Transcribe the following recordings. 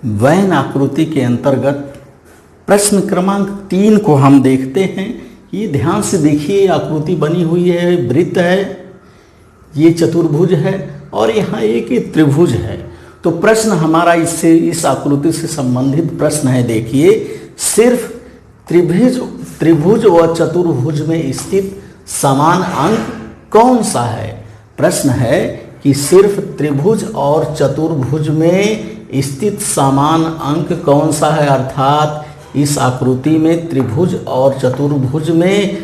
Van आकृति के अंतर्गत प्रश्न क्रमांक 3 को हम देखते हैं। ये ध्यान से देखिए, आकृति बनी हुई है, वृत्त है, ये चतुर्भुज है और यहाँ एक ये त्रिभुज है। तो प्रश्न हमारा इस आकृति से संबंधित प्रश्न है। देखिए, सिर्फ त्रिभुज व चतुर्भुज में स्थित समान अंक कौन सा है। प्रश्न है कि सिर्फ त्रिभुज और चतुर्भुज में स्थित समान अंक कौन सा है, अर्थात इस आकृति में त्रिभुज और चतुर्भुज में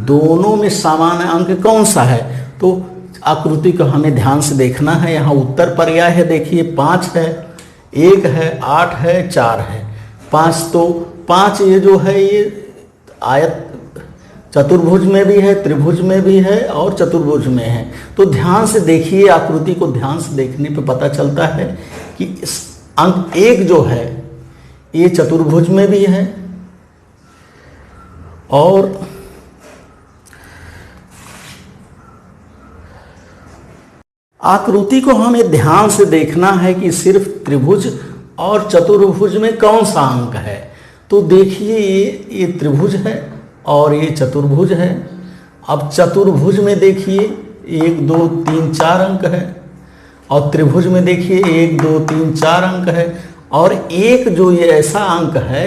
दोनों में समान अंक कौन सा है। तो आकृति को हमें ध्यान से देखना है। यहाँ उत्तर पर्याय है, देखिए 5 है, 1 है, 8 है, 4 है। 5 तो 5 ये जो है ये आयत चतुर्भुज में भी है, त्रिभुज में भी है और चतुर्भुज में है। तो ध्यान से देखिए, आकृति को ध्यान से देखने पे पता चलता है कि इस अंक 1 जो है ये चतुर्भुज में भी है और आकृति को हमें ध्यान से देखना है कि सिर्फ त्रिभुज और चतुर्भुज में कौन सा अंक है। तो देखिए, ये त्रिभुज है और ये चतुर्भुज है। अब चतुर्भुज में देखिए 1 2 3 4 अंक है और त्रिभुज में देखिए 1 2 3 4 अंक है। और एक जो ये ऐसा अंक है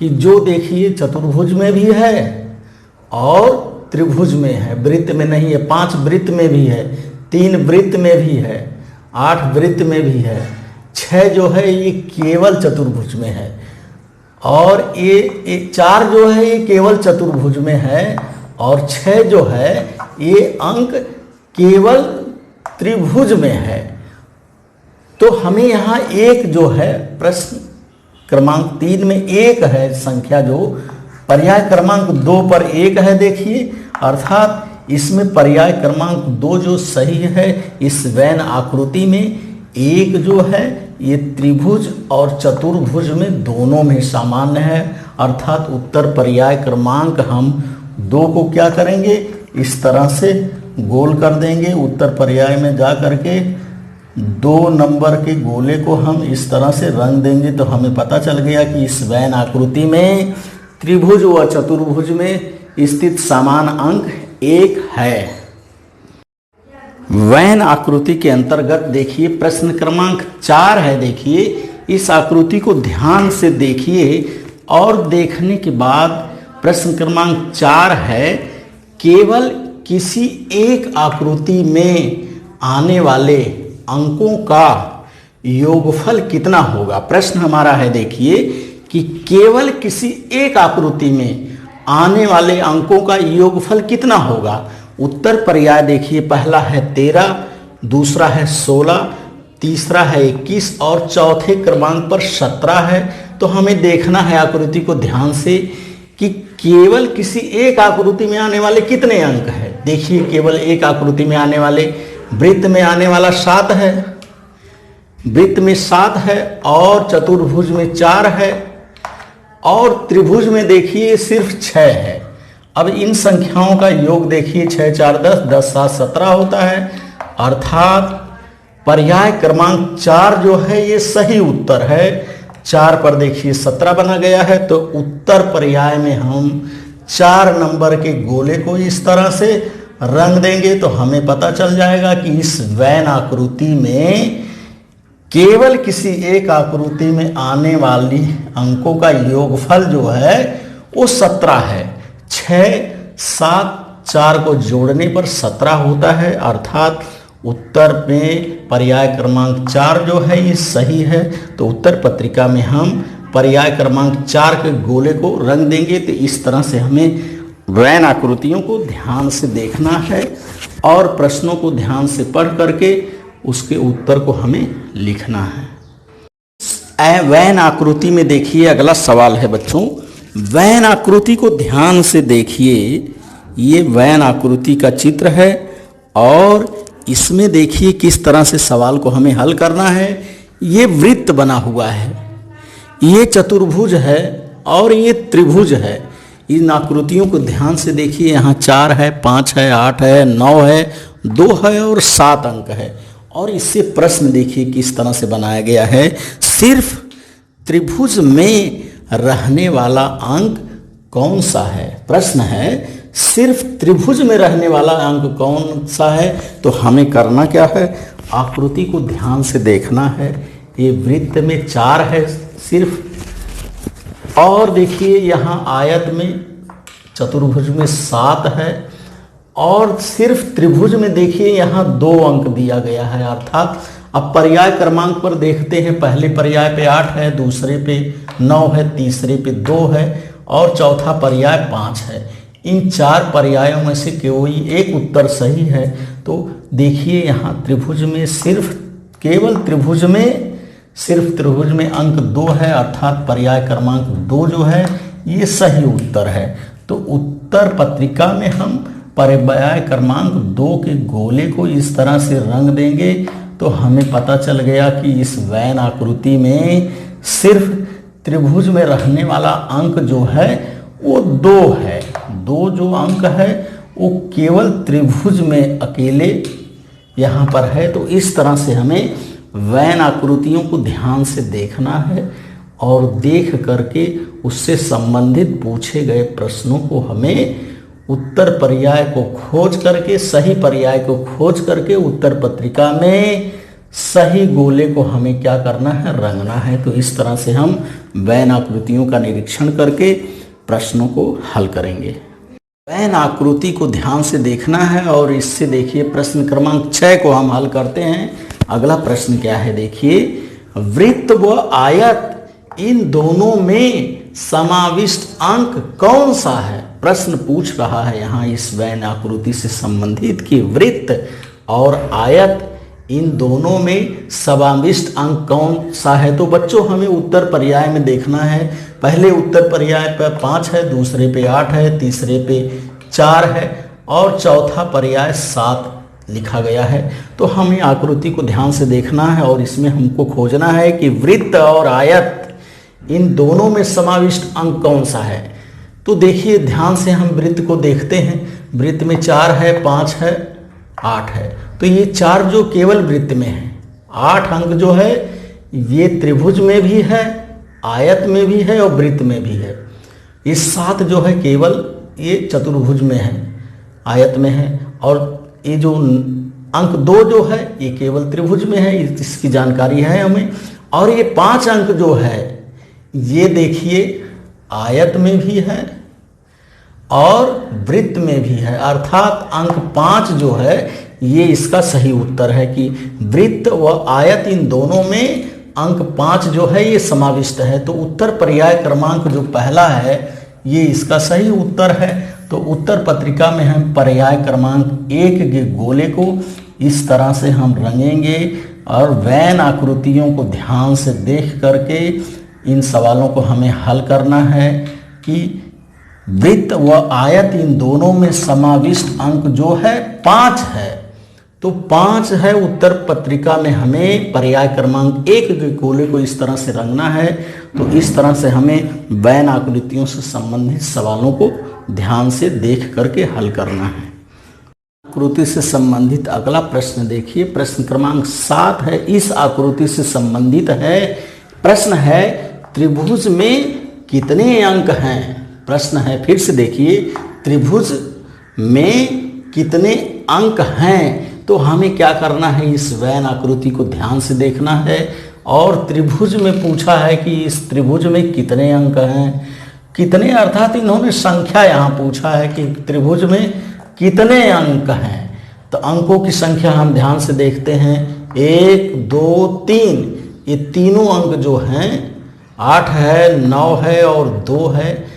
कि जो देखिए चतुर्भुज में भी है और त्रिभुज में है, वृत्त में नहीं है। 5 वृत्त में भी है, 3 वृत्त में भी है, 8 वृत्त में भी है, 6 जो है ये केवल चतुर्भुज में है और ये 4 जो है ये केवल चतुर्भुज में है और 6 जो है ये अंक केवल त्रिभुज में है। तो हमें यहाँ 1 जो है प्रश्न क्रमांक 3 में 1 है संख्या, जो पर्याय क्रमांक 2 पर 1 है। देखिए, अर्थात इसमें पर्याय क्रमांक 2 जो सही है, इस वैन आकृति में 1 जो है ये त्रिभुज और चतुर्भुज में दोनों में सामान्य है। अर्थात उत्तर पर्याय क्रमांक हम 2 को क्या करेंगे, इस तरह से गोल कर देंगे। उत्तर पर्याय में जा करके 2 नंबर के गोले को हम इस तरह से रंग देंगे तो हमें पता चल गया कि इस वैन आकृति में त्रिभुज व चतुर्भुज में स्थित समान अंक 1 है। वैन आकृति के अंतर्गत देखिए प्रश्न क्रमांक 4 है। देखिए, इस आकृति को ध्यान से देखिए और देखने के बाद प्रश्न क्रमांक 4 है, केवल किसी एक आकृति में आने वाले अंकों का योगफल कितना होगा। प्रश्न हमारा है, देखिए, कि केवल किसी एक आकृति में आने वाले अंकों का योगफल कितना होगा। उत्तर पर्याय देखिए, पहला है 13, दूसरा है 16, तीसरा है 21 और चौथे क्रमांक पर 17 है। तो हमें देखना है आकृति को ध्यान से कि केवल किसी एक आकृति में आने वाले कितने अंक हैं। देखिए, केवल एक आकृति में आने वाले, वृत्त में आने वाला 7 है, वृत्त में 7 है और चतुर्भुज में 4 है और त्रिभुज में देखिए सिर्फ 6 है। अब इन संख्याओं का योग देखिए, 6 4 10, 10 7 17 होता है। अर्थात पर्याय क्रमांक 4 जो है ये सही उत्तर है। 4 पर देखिए 17 बना गया है। तो उत्तर पर्याय में हम 4 नंबर के गोले को इस तरह से रंग देंगे तो हमें पता चल जाएगा कि इस वैन आकृति में केवल किसी एक आकृति में आने वाली अंकों का योगफल जो है वो 17 है। 6 7 4 को जोड़ने पर 17 होता है। अर्थात उत्तर में पर्याय क्रमांक 4 जो है ये सही है। तो उत्तर पत्रिका में हम पर्याय क्रमांक 4 के गोले को रंग देंगे। तो इस तरह से हमें वैन आकृतियों को ध्यान से देखना है और प्रश्नों को ध्यान से पढ़ करके उसके उत्तर को हमें लिखना है। वैन आकृति में देखिए अगला सवाल है बच्चों, वैन आकृति को ध्यान से देखिए। ये वैन आकृति का चित्र है और इसमें देखिए किस तरह से सवाल को हमें हल करना है। ये वृत्त बना हुआ है, ये चतुर्भुज है और ये त्रिभुज है। इन आकृतियों को ध्यान से देखिए, यहाँ 4 है, 5 है, 8 है, 9 है, 2 है और 7 अंक है। और इससे प्रश्न देखिए किस तरह से बनाया गया है। सिर्फ त्रिभुज में रहने वाला अंक कौन सा है? प्रश्न है सिर्फ त्रिभुज में रहने वाला अंक कौन सा है? तो हमें करना क्या है, आकृति को ध्यान से देखना है। ये वृत्त में 4 है सिर्फ, और देखिए यहाँ आयत में, चतुर्भुज में 7 है, और सिर्फ त्रिभुज में देखिए यहाँ 2 अंक दिया गया है। अर्थात अब पर्याय क्रमांक पर देखते हैं, पहले पर्याय पे 8 है, दूसरे पे 9 है, तीसरे पे 2 है और चौथा पर्याय 5 है। इन 4 पर्यायों में से कोई एक उत्तर सही है। तो देखिए यहाँ त्रिभुज में केवल त्रिभुज में अंक 2 है, अर्थात पर्याय क्रमांक 2 जो है ये सही उत्तर है। तो उत्तर पत्रिका में हम पर्याय क्रमांक 2 के गोले को इस तरह से रंग देंगे तो हमें पता चल गया कि इस वैन आकृति में सिर्फ त्रिभुज में रहने वाला अंक जो है वो 2 है। 2 जो अंक है वो केवल त्रिभुज में अकेले यहाँ पर है। तो इस तरह से हमें वैन आकृतियों को ध्यान से देखना है और देख करके उससे संबंधित पूछे गए प्रश्नों को हमें उत्तर पर्याय को खोज करके, सही पर्याय को खोज करके उत्तर पत्रिका में सही गोले को हमें क्या करना है, रंगना है। तो इस तरह से हम वैन आकृतियों का निरीक्षण करके प्रश्नों को हल करेंगे। वैन आकृति को ध्यान से देखना है और इससे देखिए प्रश्न क्रमांक 6 को हम हल करते हैं। अगला प्रश्न क्या है, देखिए वृत्त व आयत इन दोनों में समाविष्ट अंक कौन सा है? प्रश्न पूछ रहा है यहाँ इस वैन आकृति से संबंधित कि वृत्त और आयत इन दोनों में समाविष्ट अंक कौन सा है। तो बच्चों हमें उत्तर पर्याय में देखना है। पहले उत्तर पर्याय पर 5 है, दूसरे पे 8 है, तीसरे पे 4 है और चौथा पर्याय 7 लिखा गया है। तो हमें आकृति को ध्यान से देखना है और इसमें हमको खोजना है कि वृत्त और आयत इन दोनों में समाविष्ट अंक कौन सा है। तो देखिए ध्यान से हम वृत्त को देखते हैं। वृत्त में 4 है, 5 है, 8 है। तो ये 4 जो केवल वृत्त में है, 8 अंक जो है ये त्रिभुज में भी है, आयत में भी है और वृत्त में भी है। ये 7 जो है केवल ये चतुर्भुज में है, आयत में है, और ये जो अंक 2 जो है ये केवल त्रिभुज में है, इसकी जानकारी है हमें। और ये 5 अंक जो है ये देखिए आयत में भी है और वृत्त में भी है। अर्थात अंक 5 जो है ये इसका सही उत्तर है कि वृत्त व आयत इन दोनों में अंक 5 जो है ये समाविष्ट है। तो उत्तर पर्याय क्रमांक जो पहला है ये इसका सही उत्तर है। तो उत्तर पत्रिका में हम पर्याय क्रमांक 1 के गोले को इस तरह से हम रंगेंगे और वैन आकृतियों को ध्यान से देख करके इन सवालों को हमें हल करना है कि वृत्त व आयत इन दोनों में समाविष्ट अंक जो है 5 है। तो 5 है उत्तर पत्रिका में हमें पर्याय क्रमांक 1 के गोले को इस तरह से रंगना है। तो इस तरह से हमें वैन आकृतियों से संबंधित सवालों को ध्यान से देख करके हल करना है। आकृति से संबंधित अगला प्रश्न देखिए, प्रश्न क्रमांक 7 है, इस आकृति से संबंधित है। प्रश्न है त्रिभुज में कितने अंक हैं? प्रश्न है फिर से देखिए, त्रिभुज में कितने अंक हैं? तो हमें क्या करना है, इस वैन आकृति को ध्यान से देखना है और त्रिभुज में पूछा है कि इस त्रिभुज में कितने अंक हैं। कितने अर्थात इन्होंने संख्या यहाँ पूछा है कि त्रिभुज में कितने अंक हैं। तो अंकों की संख्या हम ध्यान से देखते हैं, 1 2 3, ये तीनों अंक जो हैं 8 है, 9 है और 2 है।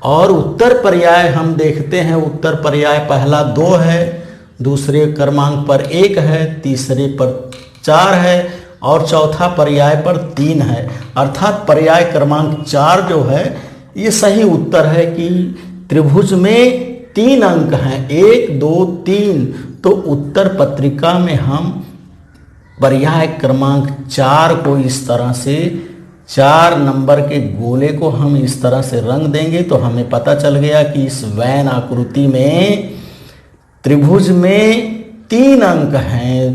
और उत्तर पर्याय हम देखते हैं, उत्तर पर्याय पहला 2 है, दूसरे क्रमांक पर 1 है, तीसरे पर 4 है और चौथा पर्याय पर 3 है। अर्थात पर्याय क्रमांक 4 जो है ये सही उत्तर है कि त्रिभुज में 3 अंक हैं, 1 2 3। तो उत्तर पत्रिका में हम पर्याय क्रमांक 4 को इस तरह से 4 नंबर के गोले को हम इस तरह से रंग देंगे तो हमें पता चल गया कि इस वैन आकृति में त्रिभुज में 3 अंक हैं।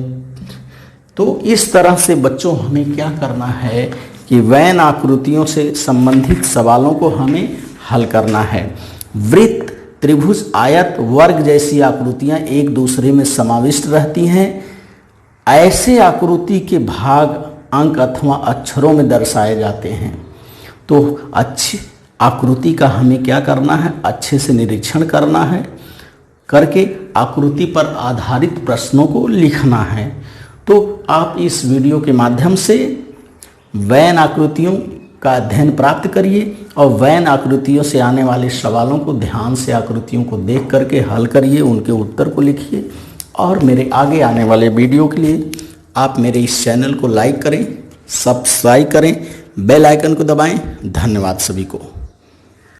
तो इस तरह से बच्चों हमें क्या करना है कि वैन आकृतियों से संबंधित सवालों को हमें हल करना है। वृत्त, त्रिभुज, आयत, वर्ग जैसी आकृतियां एक दूसरे में समाविष्ट रहती हैं। ऐसे आकृति के भाग अंक अथवा अक्षरों में दर्शाए जाते हैं। तो अच्छी आकृति का हमें क्या करना है, अच्छे से निरीक्षण करना है, करके आकृति पर आधारित प्रश्नों को लिखना है। तो आप इस वीडियो के माध्यम से वैन आकृतियों का अध्ययन प्राप्त करिए और वैन आकृतियों से आने वाले सवालों को ध्यान से आकृतियों को देख करके हल करिए, उनके उत्तर को लिखिए। और मेरे आगे आने वाले वीडियो के लिए आप मेरे इस चैनल को लाइक करें, सब्सक्राइब करें, बेल आइकन को दबाएं। धन्यवाद सभी को।